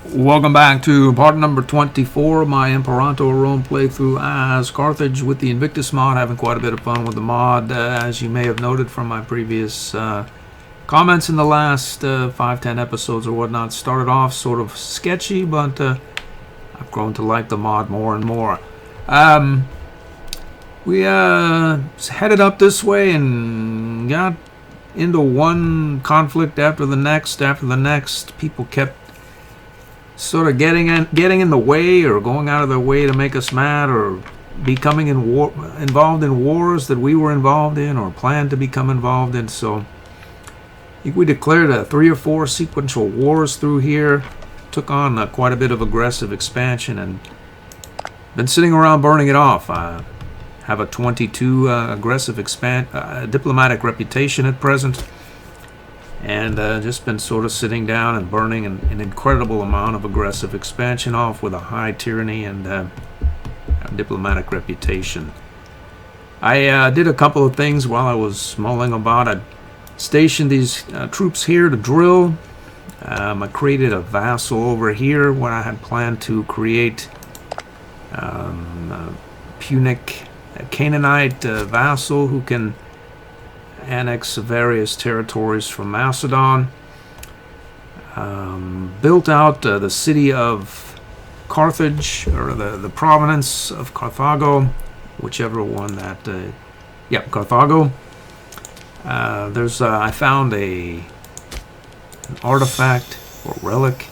Welcome back to part number 24 of my Imperator Rome playthrough as Carthage with the Invictus mod. Having quite a bit of fun with the mod, as you may have noted from my previous comments in the last 5-10 episodes or whatnot. Started off sort of sketchy, but I've grown to like the mod more and more. We headed up this way and got into one conflict after the next. People kept sort of getting in the way, or going out of their way to make us mad, or becoming involved in wars that we were involved in or planned to become involved in. So I think we declared 3 or 4 sequential wars through here, took on quite a bit of aggressive expansion, and been sitting around burning it off. I have a 22 aggressive diplomatic reputation at present, and just been sort of sitting down and burning an incredible amount of aggressive expansion off with a high tyranny and diplomatic reputation. I did a couple of things while I was mulling about. I stationed these troops here to drill. I created a vassal over here when I had planned to create a Punic Canaanite vassal who can annex various territories from Macedon. Built out the city of Carthage, or the province of Carthago, whichever one that, Carthago. I found an artifact or relic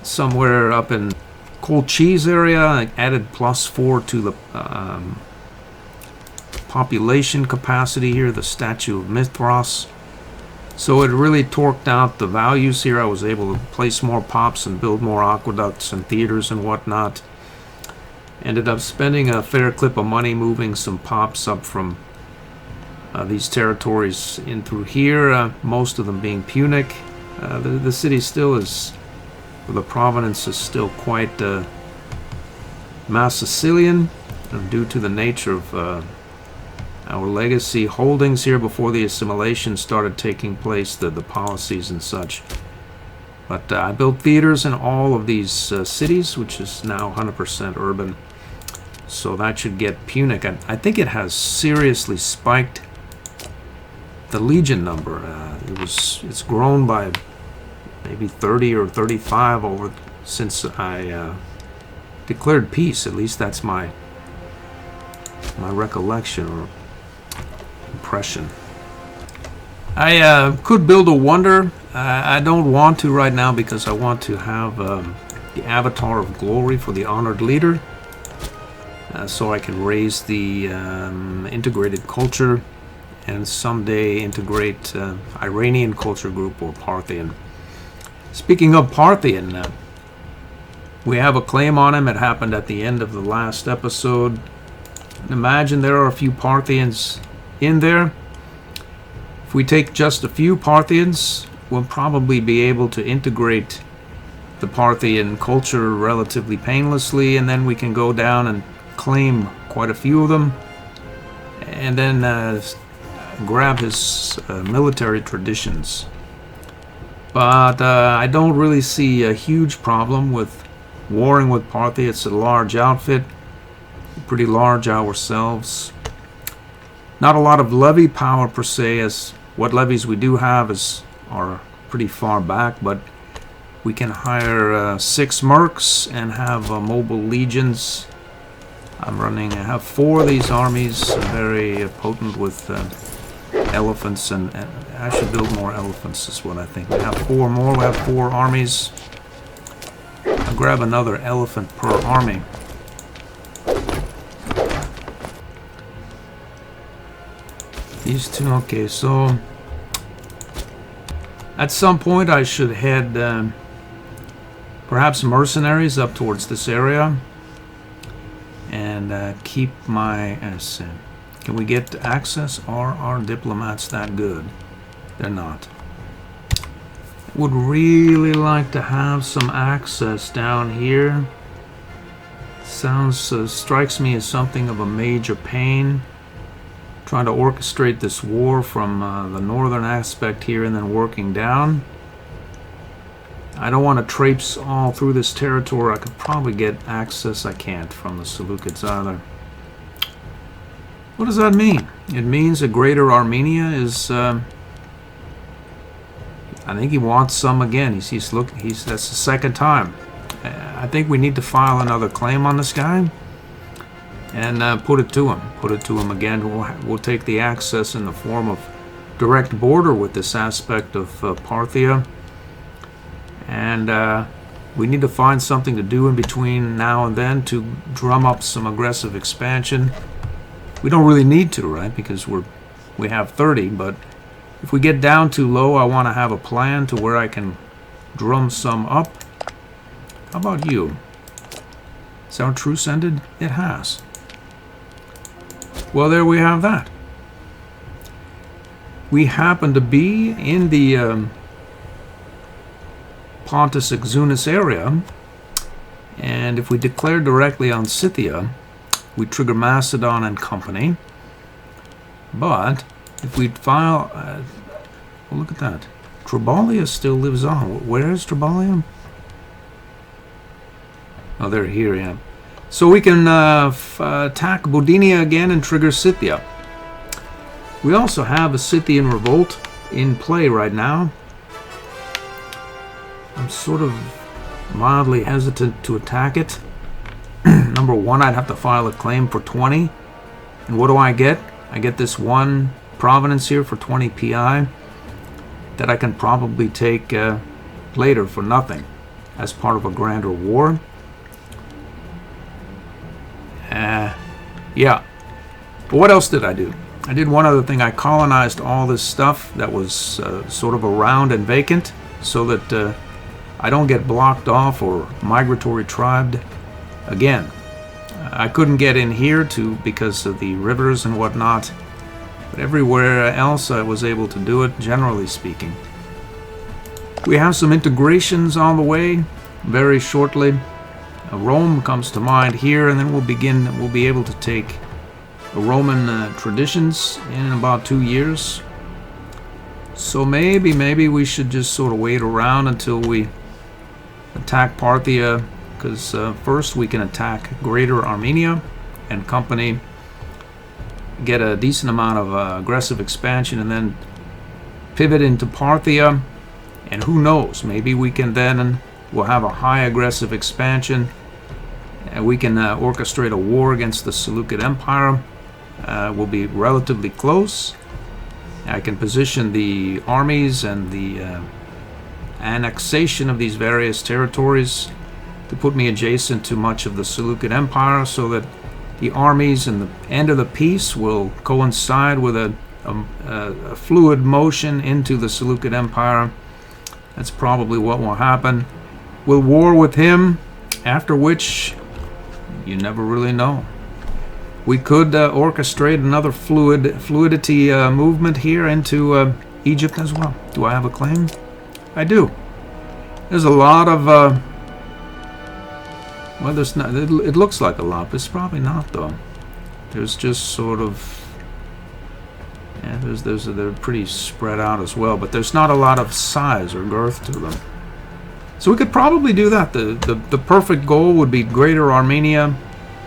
somewhere up in Cold Cheese area. I added +4 to the population capacity here, the statue of Mithras. So it really torqued out the values here. I was able to place more pops and build more aqueducts and theaters and whatnot. Ended up spending a fair clip of money moving some pops up from these territories in through here, most of them being Punic. The city still is, or the province is still quite Mass-Sicilian, due to the nature of our legacy holdings here before the assimilation started taking place, the policies and such. But I built theaters in all of these cities, which is now 100% urban. So that should get Punic. I think it has seriously spiked the legion number. It's grown by maybe 30 or 35 over since I declared peace. At least that's my recollection or impression. I could build a wonder. I don't want to right now because I want to have the avatar of glory for the honored leader, so I can raise the integrated culture and someday integrate Iranian culture group or Parthian. Speaking of Parthian, we have a claim on him. It happened at the end of the last episode. Imagine there are a few Parthians in there. If we take just a few Parthians, we'll probably be able to integrate the Parthian culture relatively painlessly, and then we can go down and claim quite a few of them, and then grab his military traditions. But I don't really see a huge problem with warring with Parthia. It's a large outfit, pretty large ourselves. Not a lot of levy power per se, as what levies we do have are pretty far back, but we can hire 6 mercs and have mobile legions. I have 4 of these armies, very potent with elephants, and I should build more elephants is what I think. We have 4 more. We have 4 armies. I'll grab another elephant per army. These 2, okay, so at some point I should head perhaps mercenaries up towards this area and keep my can we get access? Are our diplomats that good? They're not. Would really like to have some access down here. Strikes me as something of a major pain, trying to orchestrate this war from the northern aspect here and then working down. I don't want to traipse all through this territory. I could probably get access. I can't from the Seleucids either. What does that mean? It means a Greater Armenia is... I think he wants some again. That's the second time. I think we need to file another claim on this guy and put it to him. Put it to him again. We'll take the access in the form of direct border with this aspect of Parthia. And we need to find something to do in between now and then to drum up some aggressive expansion. We don't really need to, right? Because we have 30, but if we get down too low, I want to have a plan to where I can drum some up. How about you? Has our truce ended? It has. Well, there we have that. We happen to be in the Pontus Exunus area, and if we declare directly on Scythia, we trigger Macedon and company. But if we file, well, look at that. Triballia still lives on. Where is Triballia? Oh, they're here, yeah. So we can attack Bodinia again and trigger Scythia. We also have a Scythian revolt in play right now. I'm sort of mildly hesitant to attack it. Number one, I'd have to file a claim for 20. And what do I get? I get this one province here for 20 PI that I can probably take later for nothing as part of a grander war. Yeah. But what else did I do? I did one other thing. I colonized all this stuff that was sort of around and vacant so that I don't get blocked off or migratory tribed again. I couldn't get in here because of the rivers and whatnot, but everywhere else I was able to do it, generally speaking. We have some integrations on the way very shortly. Rome comes to mind here, and then we'll be able to take Roman traditions in about 2 years. So maybe we should just sort of wait around until we attack Parthia, because first we can attack Greater Armenia and company, get a decent amount of aggressive expansion, and then pivot into Parthia. And who knows, maybe we can then, we'll have a high aggressive expansion, and we can orchestrate a war against the Seleucid Empire. We'll be relatively close. I can position the armies and the annexation of these various territories to put me adjacent to much of the Seleucid Empire, so that the armies and the end of the peace will coincide with a fluid motion into the Seleucid Empire. That's probably what will happen. We'll war with him, after which you never really know. We could orchestrate another fluidity movement here into Egypt as well. Do I have a claim? I do. There's a lot of well, there's not. It looks like a lot, but it's probably not, though. There's just sort of, yeah. They're pretty spread out as well, but there's not a lot of size or girth to them. So we could probably do that. The perfect goal would be Greater Armenia,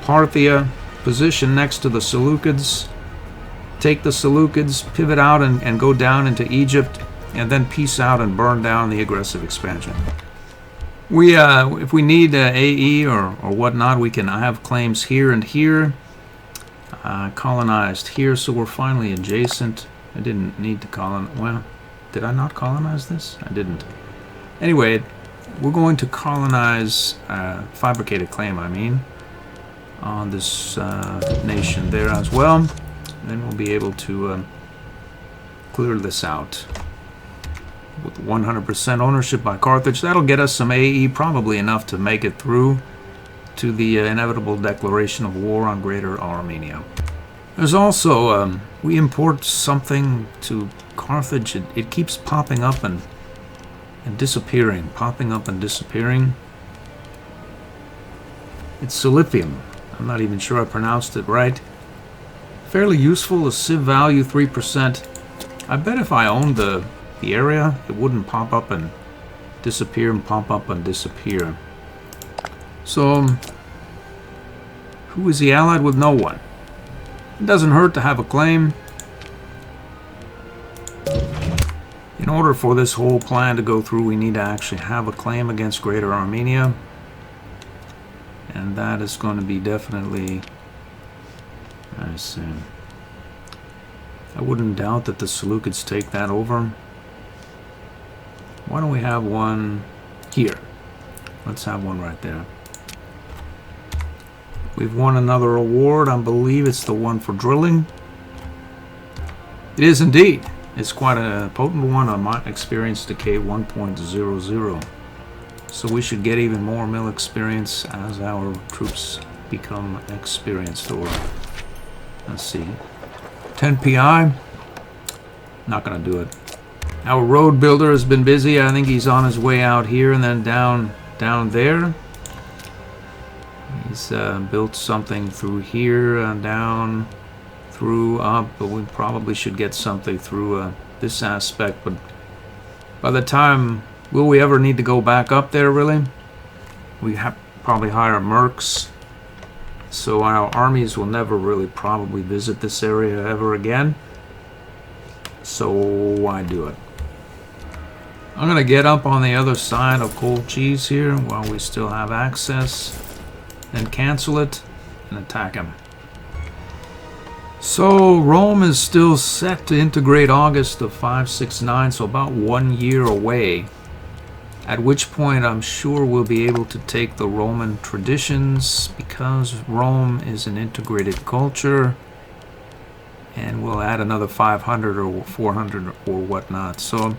Parthia, position next to the Seleucids, take the Seleucids, pivot out and go down into Egypt, and then peace out and burn down the aggressive expansion. We, if we need AE or whatnot, we can have claims here and here. Colonized here, so we're finally adjacent. I didn't need to colonize. Well, did I not colonize this? I didn't. Anyway, we're going to colonize, fabricate a claim, I mean, on this nation there as well. And then we'll be able to clear this out. With 100% ownership by Carthage, that'll get us some AE, probably enough to make it through to the inevitable declaration of war on Greater Armenia. There's also, we import something to Carthage. It keeps popping up and disappearing, popping up and disappearing. It's Silithium. I'm not even sure I pronounced it right. Fairly useful, a civ value 3%. I bet if I owned the area, it wouldn't pop up and disappear and pop up and disappear. So, who is he allied with? No one. It doesn't hurt to have a claim. In order for this whole plan to go through, we need to actually have a claim against Greater Armenia. And that is going to be definitely... I see. I wouldn't doubt that the Seleucids take that over. Why don't we have one here? Let's have one right there. We've won another award. I believe it's the one for drilling. It is indeed. It's quite a potent one on my experience decay 1.00. So we should get even more mill experience as our troops become experienced. Or let's see, 10 PI. Not gonna do it. Our road builder has been busy. I think he's on his way out here and then down there. He's built something through here and down, through up, but we probably should get something through this aspect. But by the time, will we ever need to go back up there, really? We have probably hire mercs, so our armies will never really probably visit this area ever again. So why do it? I'm gonna get up on the other side of Cold Cheese here while we still have access, then cancel it and attack him. So Rome is still set to integrate August of 569, so about 1 year away, at which point I'm sure we'll be able to take the Roman traditions, because Rome is an integrated culture, and we'll add another 500 or 400 or whatnot. So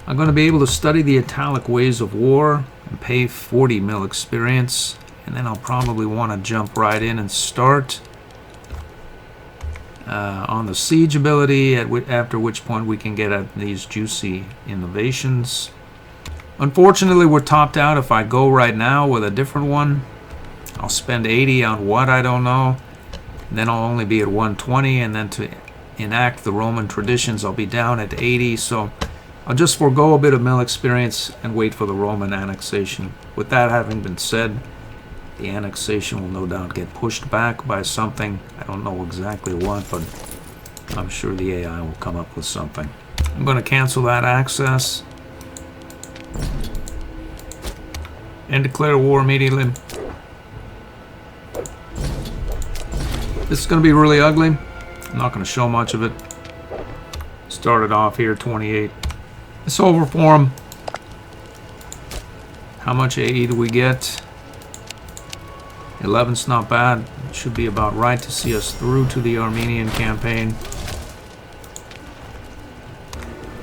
I'm going to be able to study the Italic ways of war and pay 40 mil experience, and then I'll probably want to jump right in and start on the siege ability, after which point we can get at these juicy innovations. Unfortunately, we're topped out. If I go right now with a different one, I'll spend 80 on what, I don't know. Then I'll only be at 120, and then to enact the Roman traditions, I'll be down at 80. So I'll just forego a bit of mill experience and wait for the Roman annexation. With that having been said, the annexation will no doubt get pushed back by something. I don't know exactly what, but I'm sure the AI will come up with something. I'm going to cancel that access and declare war immediately. This is going to be really ugly. I'm not going to show much of it. Started off here 28. It's over for him. How much AE do we get? 11's not bad. It should be about right to see us through to the Armenian campaign.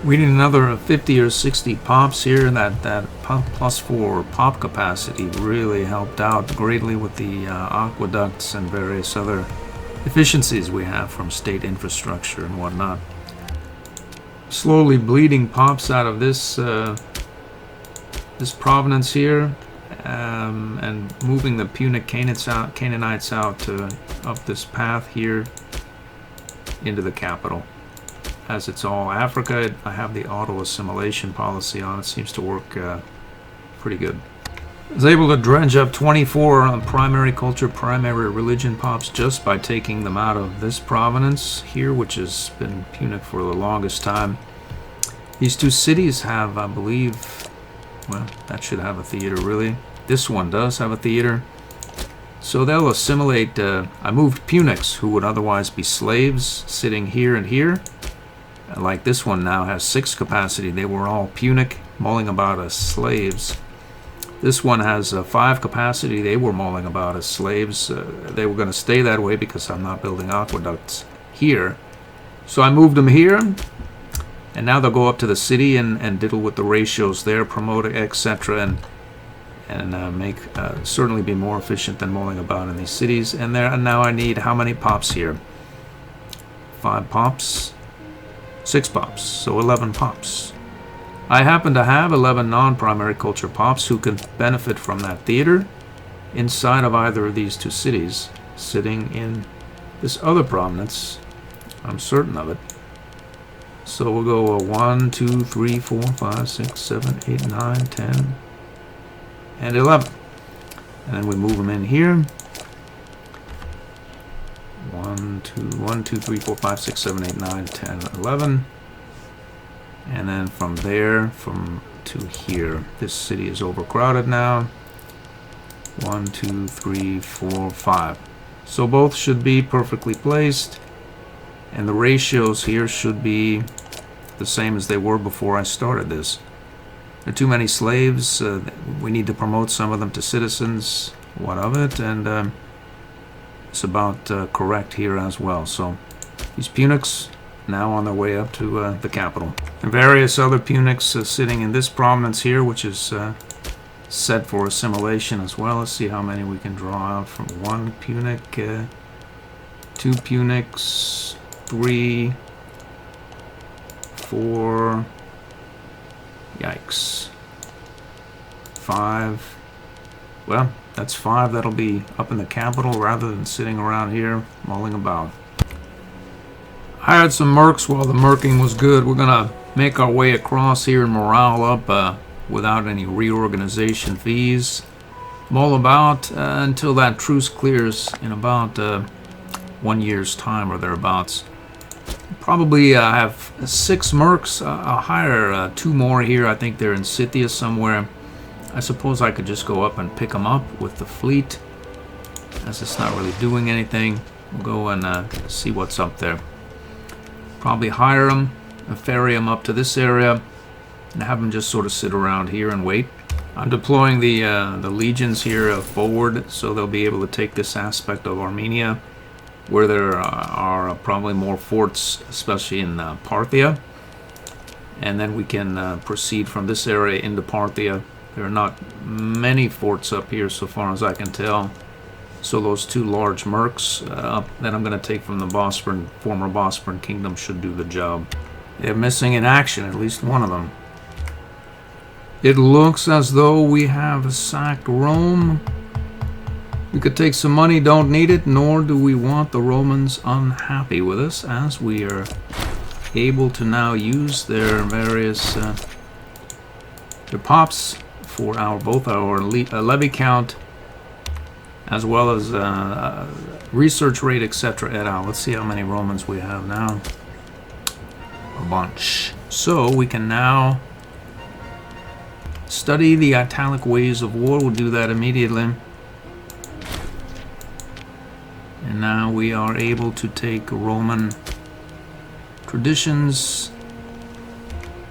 We need another 50 or 60 pops here. That +4 pop capacity really helped out greatly with the aqueducts and various other efficiencies we have from state infrastructure and whatnot. Slowly bleeding pops out of this this province here, and moving the Punic Canaanites out up this path here into the capital. As it's all Africa, I have the auto assimilation policy on. It seems to work pretty good. I was able to dredge up 24 primary culture, primary religion pops just by taking them out of this province here, which has been Punic for the longest time. These two cities have, I believe, well, that should have a theater really. This one does have a theater. So they'll assimilate. I moved Punics, who would otherwise be slaves, sitting here and here. Like this one now has 6 capacity. They were all Punic, mulling about as slaves. This one has 5 capacity. They were mulling about as slaves. They were going to stay that way because I'm not building aqueducts here. So I moved them here. And now they'll go up to the city and diddle with the ratios there, promote, etc. And make certainly be more efficient than mulling about in these cities. And now I need how many pops here? 5 pops, 6 pops, so 11 pops. I happen to have 11 non-primary culture pops who can benefit from that theater inside of either of these 2 cities, sitting in this other province. I'm certain of it. So we'll go 1, 2, 3, 4, 5, 6, 7, 8, 9, 10, and 11. And then we move them in here. 1, 2, 3, 4, 5, 6, 7, 8, 9, 10, 11. And then from there, to here. This city is overcrowded now. 1, 2, 3, 4, 5. So both should be perfectly placed. And the ratios here should be the same as they were before I started this. There are too many slaves. We need to promote some of them to citizens. What of it? And it's about correct here as well. So these Punics now on their way up to the capital. And various other Punics sitting in this province here, which is set for assimilation as well. Let's see how many we can draw out from one Punic, 2 Punics, 3, 4, yikes, 5. Well, that's 5 that'll be up in the capital rather than sitting around here mulling about. I had some mercs while the merking was good. We're gonna make our way across here and morale up without any reorganization fees. Mull about until that truce clears in about 1 year's time or thereabouts. Probably have 6 mercs. I'll hire 2 more here. I think they're in Scythia somewhere. I suppose I could just go up and pick them up with the fleet, as it's not really doing anything. We'll go and see what's up there. Probably hire them, ferry them up to this area, and have them just sort of sit around here and wait. I'm deploying the legions here forward, so they'll be able to take this aspect of Armenia, where there are probably more forts, especially in Parthia. And then we can proceed from this area into Parthia. There are not many forts up here so far as I can tell. So those 2 large mercs that I'm going to take from the former Bosporan Kingdom should do the job. They're missing in action, at least one of them. It looks as though we have sacked Rome. We could take some money, don't need it, nor do we want the Romans unhappy with us, as we are able to now use their various their pops for both our levy count as well as research rate, etc. et al. Let's see how many Romans we have now. A bunch. So we can now study the Italic ways of war. We'll do that immediately. And now we are able to take Roman traditions,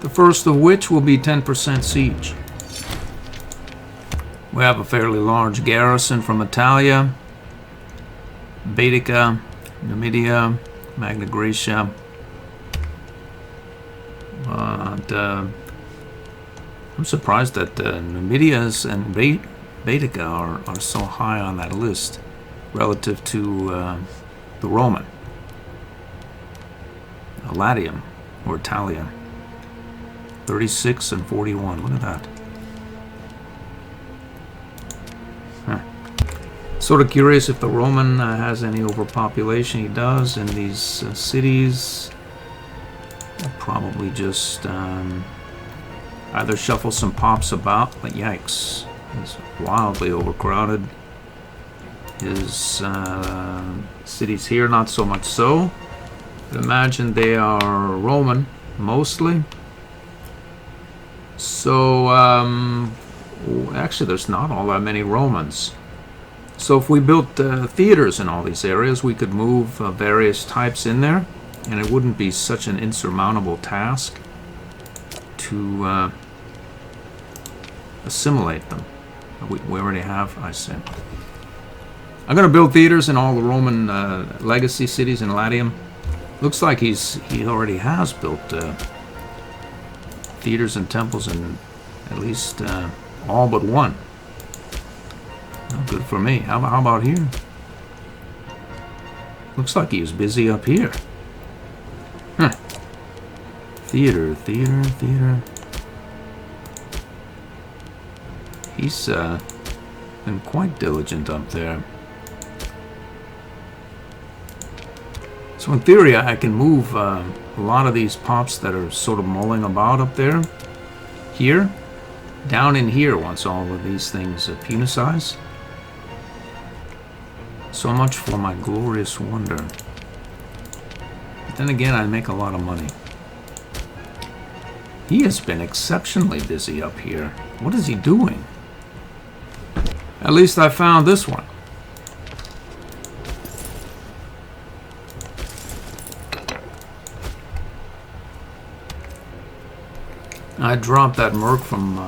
the first of which will be 10% siege. We have a fairly large garrison from Italia, Baetica, Numidia, Magna Graecia. But I'm surprised that Numidias and Baetica are so high on that list relative to the Roman. Latium, or Italia. 36 and 41, look at that. Sort of curious if the Roman has any overpopulation. He does in these cities. He'll probably just either shuffle some pops about, but yikes, he's wildly overcrowded. His cities here, not so much so. But imagine they are Roman, mostly. So, actually there's not all that many Romans. So if we built theaters in all these areas, we could move various types in there, and it wouldn't be such an insurmountable task to assimilate them. We already have, I see. I'm going to build theaters in all the Roman legacy cities in Latium. Looks like he already has built theaters and temples in at least all but one. Oh, good for me. How about here? Looks like he was busy up here. Huh. Theater. He's been quite diligent up there. So in theory, I can move a lot of these pops that are sort of mulling about up there. Here. Down in here once all of these things punicize. So much for my glorious wonder. But then again, I make a lot of money. He has been exceptionally busy up here. What is he doing? At least I found this one. I dropped that merc from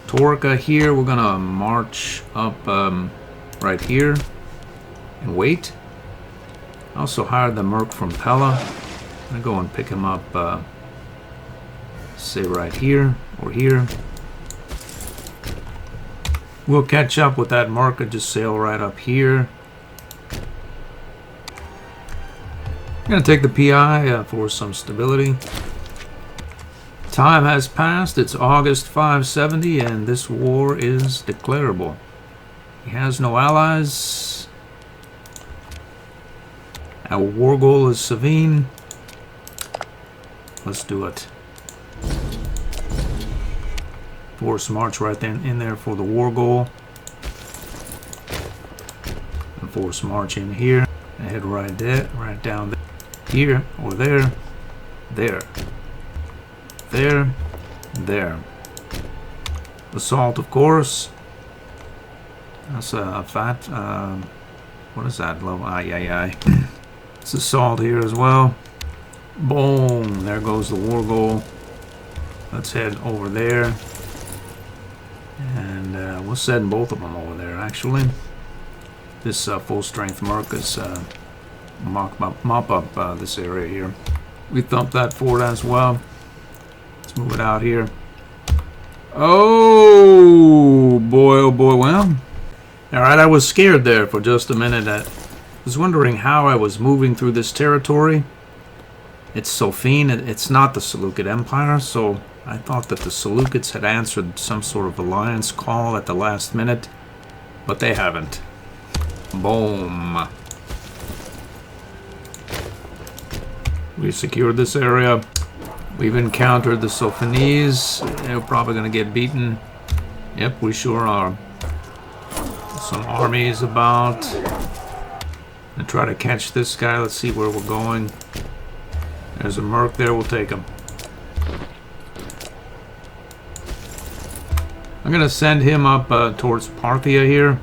Torca here. We're gonna march up right here and wait. I also hired the merc from Pella. I'm gonna go and pick him up, say right here or here. We'll catch up with that merc and just sail right up here. I'm gonna take the PI for some stability. Time has passed. It's August 570 and this war is declarable. He has no allies. Our war goal is Savine. Let's do it. Force march right then in there for the war goal. And force march in here. And head right there, right down there. Here or there. There. There, there. Assault, of course. That's a fat. What is that? Low. Aye. It's assault here as well. Boom. There goes the war goal. Let's head over there. And we'll send both of them over there, actually. This full strength merc is mop up this area here. We thump that fort as well. Let's move it out here. Oh boy, well. Alright, I was scared there for just a minute. I was wondering how I was moving through this territory. It's Sophene, it's not the Seleucid Empire, so I thought that the Seleucids had answered some sort of alliance call at the last minute, but they haven't. Boom. We secured this area. We've encountered the Sophanese. They're probably going to get beaten. Yep, we sure are. Some armies about. And try to catch this guy. Let's see where we're going. There's a merc there. We'll take him. I'm going to send him up towards Parthia here.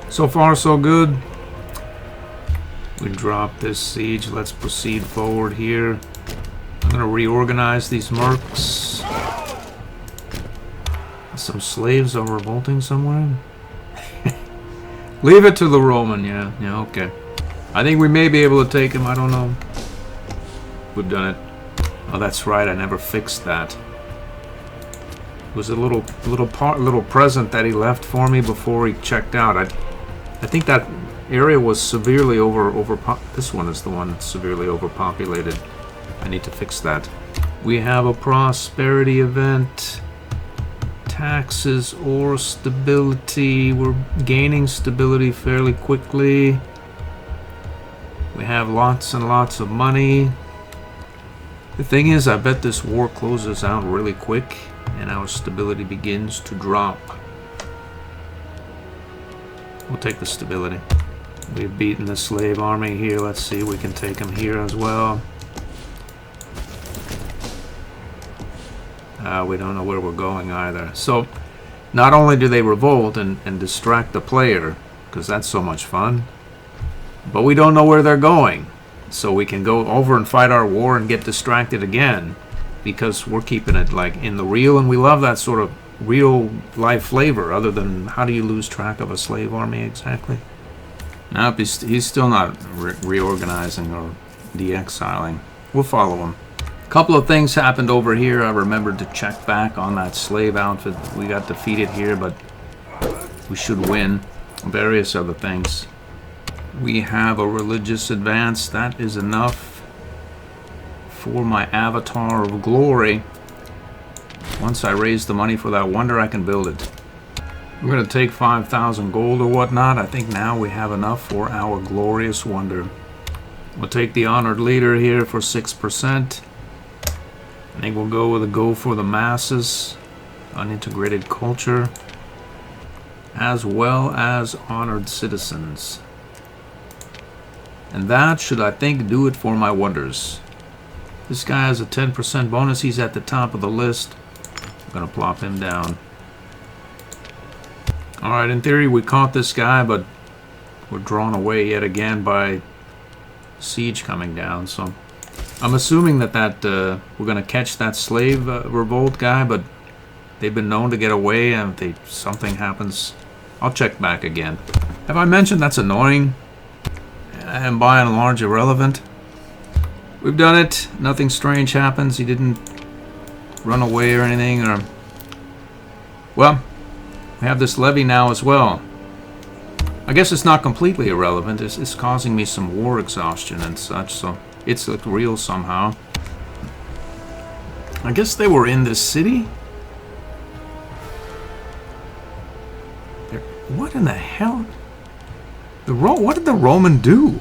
So far, so good. We drop this siege. Let's proceed forward here. I'm going to reorganize these mercs. Some slaves are revolting somewhere. Leave it to the Roman. Yeah, okay. I think we may be able to take him. I don't know. We've done it. Oh, that's right. I never fixed that. It was a little present that he left for me before he checked out. I think that area was severely this one is the one that's severely overpopulated. I need to fix that. We have a prosperity event. Taxes or stability. We're gaining stability fairly quickly. We have lots and lots of money. The thing is, I bet this war closes out really quick and our stability begins to drop. We'll take the stability. We've beaten the slave army here. Let's see, we can take them here as well. We don't know where we're going either. So, not only do they revolt and distract the player, because that's so much fun, but we don't know where they're going. So we can go over and fight our war and get distracted again, because we're keeping it like in the real, and we love that sort of real life flavor, other than how do you lose track of a slave army exactly? Nope, he's still not reorganizing or de-exiling. We'll follow him. A couple of things happened over here. I remembered to check back on that slave outfit. We got defeated here, but we should win. Various other things. We have a religious advance. That is enough for my avatar of glory. Once I raise the money for that wonder, I can build it. We're going to take 5,000 gold or whatnot. I think now we have enough for our glorious wonder. We'll take the honored leader here for 6%. I think we'll go with a go for the masses, unintegrated culture, as well as honored citizens. And that should, I think, do it for my wonders. This guy has a 10% bonus. He's at the top of the list. I'm going to plop him down. Alright, in theory we caught this guy, but we're drawn away yet again by siege coming down. So I'm assuming that we're going to catch that slave revolt guy, but they've been known to get away, and if something happens, I'll check back again. Have I mentioned that's annoying and by and large irrelevant? We've done it. Nothing strange happens. He didn't run away or anything. Or well, we have this levy now as well. I guess it's not completely irrelevant. It's causing me some war exhaustion and such, so it's like real somehow. I guess they were in this city? What in the hell? What did the Roman do?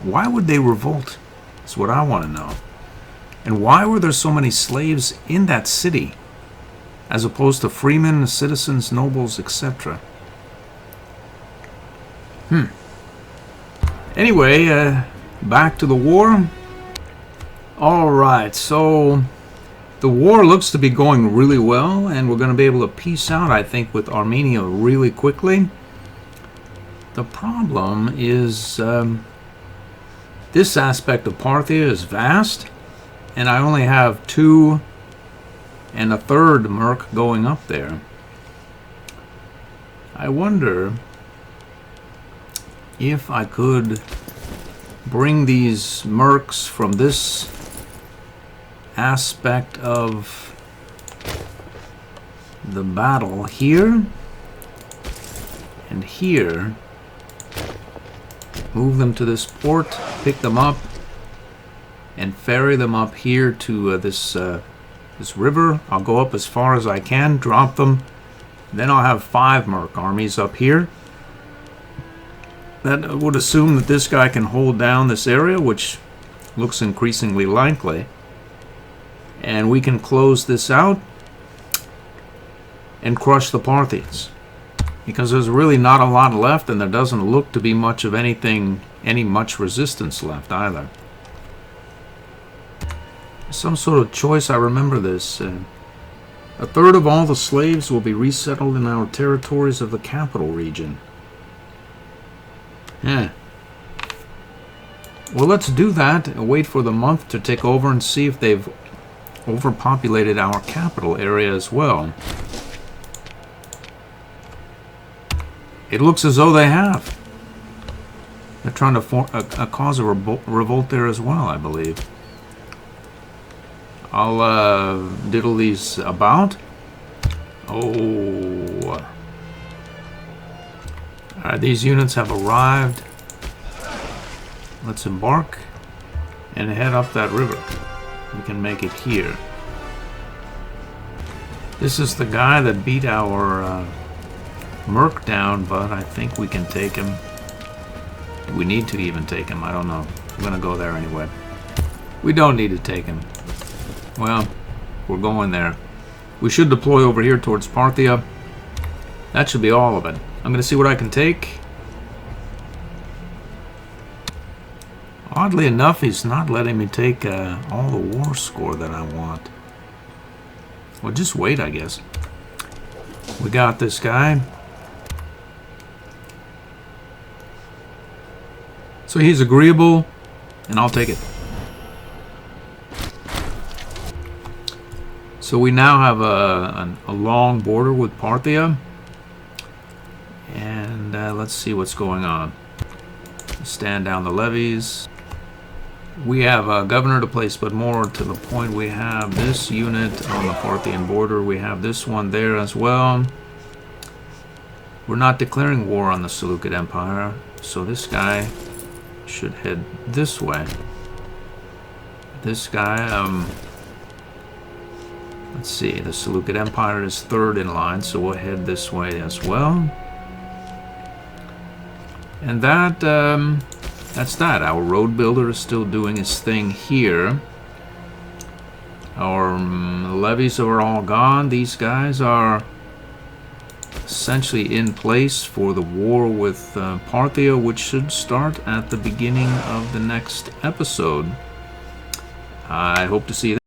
Why would they revolt? That's what I want to know. And why were there so many slaves in that city, as opposed to freemen, citizens, nobles, etc.? Anyway, back to the war. Alright, so the war looks to be going really well, and we're going to be able to peace out, I think, with Armenia really quickly. The problem is this aspect of Parthia is vast, and I only have 2 1/3 merc going up there. I wonder if I could bring these mercs from this aspect of the battle here and here, move them to this port, pick them up, and ferry them up here to this river. I'll go up as far as I can, drop them, then I'll have 5 merc armies up here. That would assume that this guy can hold down this area, which looks increasingly likely. And we can close this out and crush the Parthians, because there's really not a lot left, and there doesn't look to be much of much resistance left either. Some sort of choice, I remember this. 1/3 of all the slaves will be resettled in our territories of the capital region. Yeah. Well, let's do that and wait for the month to take over and see if they've overpopulated our capital area as well. It looks as though they have. They're trying to cause a revolt there as well, I believe. I'll diddle these about. Oh. Alright, these units have arrived. Let's embark and head up that river. We can make it here. This is the guy that beat our merc down, but I think we can take him. Do we need to even take him? I don't know. I'm gonna go there anyway. We don't need to take him. Well, we're going there. We should deploy over here towards Parthia. That should be all of it. I'm going to see what I can take. Oddly enough, he's not letting me take all the war score that I want. Well, just wait, I guess. We got this guy. So he's agreeable, and I'll take it. So we now have a long border with Parthia. And let's see what's going on. Stand down the levies. We have a governor to place, but more to the point, we have this unit on the Parthian border. We have this one there as well. We're not declaring war on the Seleucid Empire, so this guy should head this way. This guy, Let's see, the Seleucid Empire is third in line, so we'll head this way as well. And that's that. Our road builder is still doing his thing here. Our levies are all gone. These guys are essentially in place for the war with Parthia, which should start at the beginning of the next episode. I hope to see you.